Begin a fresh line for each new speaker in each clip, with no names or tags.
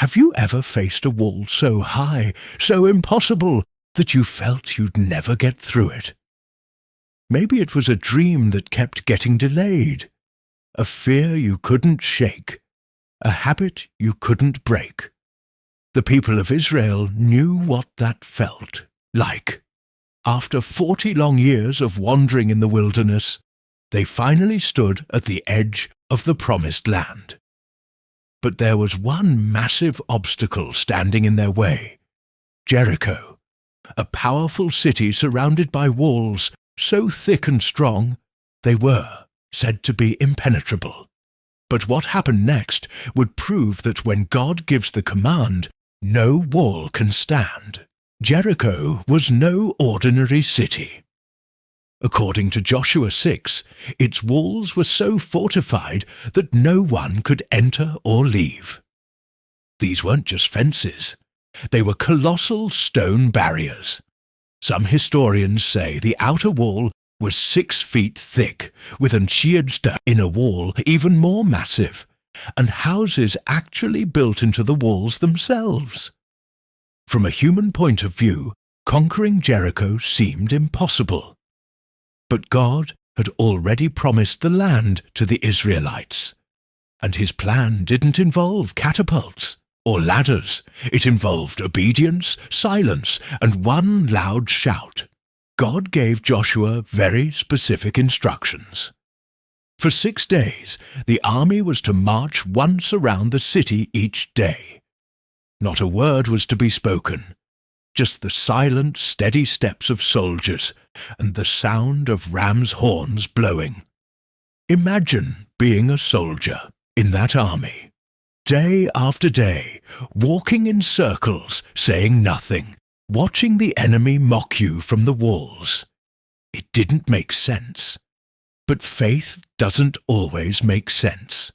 Have you ever faced a wall so high, so impossible, that you felt you'd never get through it? Maybe it was a dream that kept getting delayed, a fear you couldn't shake, a habit you couldn't break. The people of Israel knew what that felt like. After 40 long years of wandering in the wilderness, they finally stood at the edge of the promised land. But there was one massive obstacle standing in their way: Jericho, a powerful city surrounded by walls so thick and strong they were said to be impenetrable. But what happened next would prove that when God gives the command, no wall can stand. Jericho was no ordinary city. According to Joshua 6, its walls were so fortified that no one could enter or leave. These weren't just fences. They were colossal stone barriers. Some historians say the outer wall was 6 feet thick, with an inner wall even more massive, and houses actually built into the walls themselves. From a human point of view, conquering Jericho seemed impossible. But God had already promised the land to the Israelites, and his plan didn't involve catapults or ladders. It involved obedience, silence, and one loud shout. God gave Joshua very specific instructions. For 6 days, the army was to march once around the city each day. Not a word was to be spoken, just the silent, steady steps of soldiers and the sound of rams' horns blowing. Imagine being a soldier in that army, day after day, walking in circles, saying nothing, watching the enemy mock you from the walls. It didn't make sense. But faith doesn't always make sense.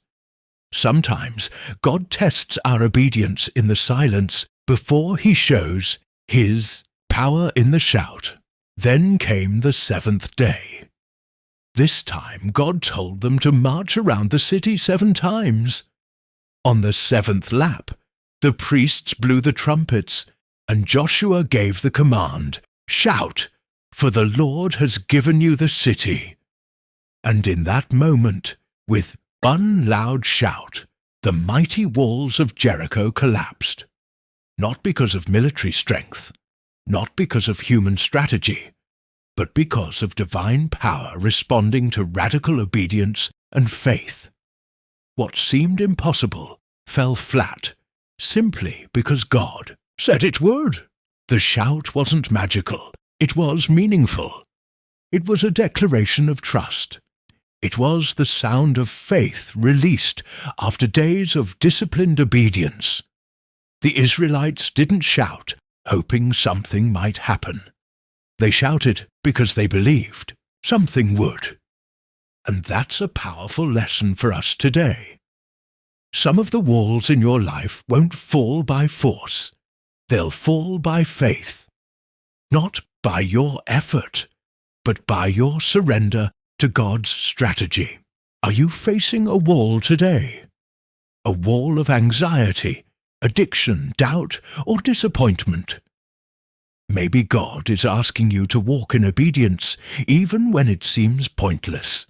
Sometimes God tests our obedience in the silence before he shows his power in the shout. Then came the 7th day. This time God told them to march around the city 7 times. On the 7th lap, the priests blew the trumpets, and Joshua gave the command, "Shout, for the Lord has given you the city." And in that moment, with one loud shout, the mighty walls of Jericho collapsed. Not because of military strength, not because of human strategy, but because of divine power responding to radical obedience and faith. What seemed impossible fell flat, simply because God said it would. The shout wasn't magical, it was meaningful. It was a declaration of trust. It was the sound of faith released after days of disciplined obedience. The Israelites didn't shout, hoping something might happen. They shouted because they believed something would. And that's a powerful lesson for us today. Some of the walls in your life won't fall by force. They'll fall by faith. Not by your effort, but by your surrender to God's strategy. Are you facing a wall today? A wall of anxiety, addiction, doubt, or disappointment? Maybe God is asking you to walk in obedience even when it seems pointless.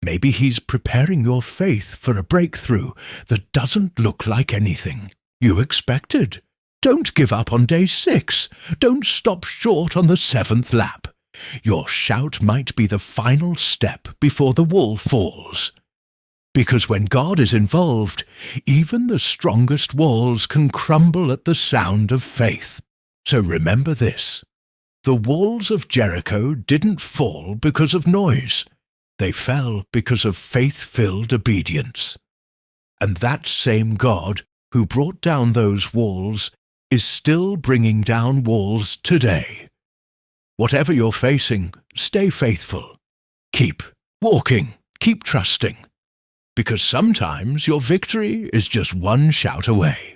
Maybe He's preparing your faith for a breakthrough that doesn't look like anything you expected. Don't give up on day 6. Don't stop short on the 7th lap. Your shout might be the final step before the wall falls. Because when God is involved, even the strongest walls can crumble at the sound of faith. So remember this: the walls of Jericho didn't fall because of noise. They fell because of faith-filled obedience. And that same God who brought down those walls is still bringing down walls today. Whatever you're facing, stay faithful. Keep walking, keep trusting. Because sometimes your victory is just one shout away.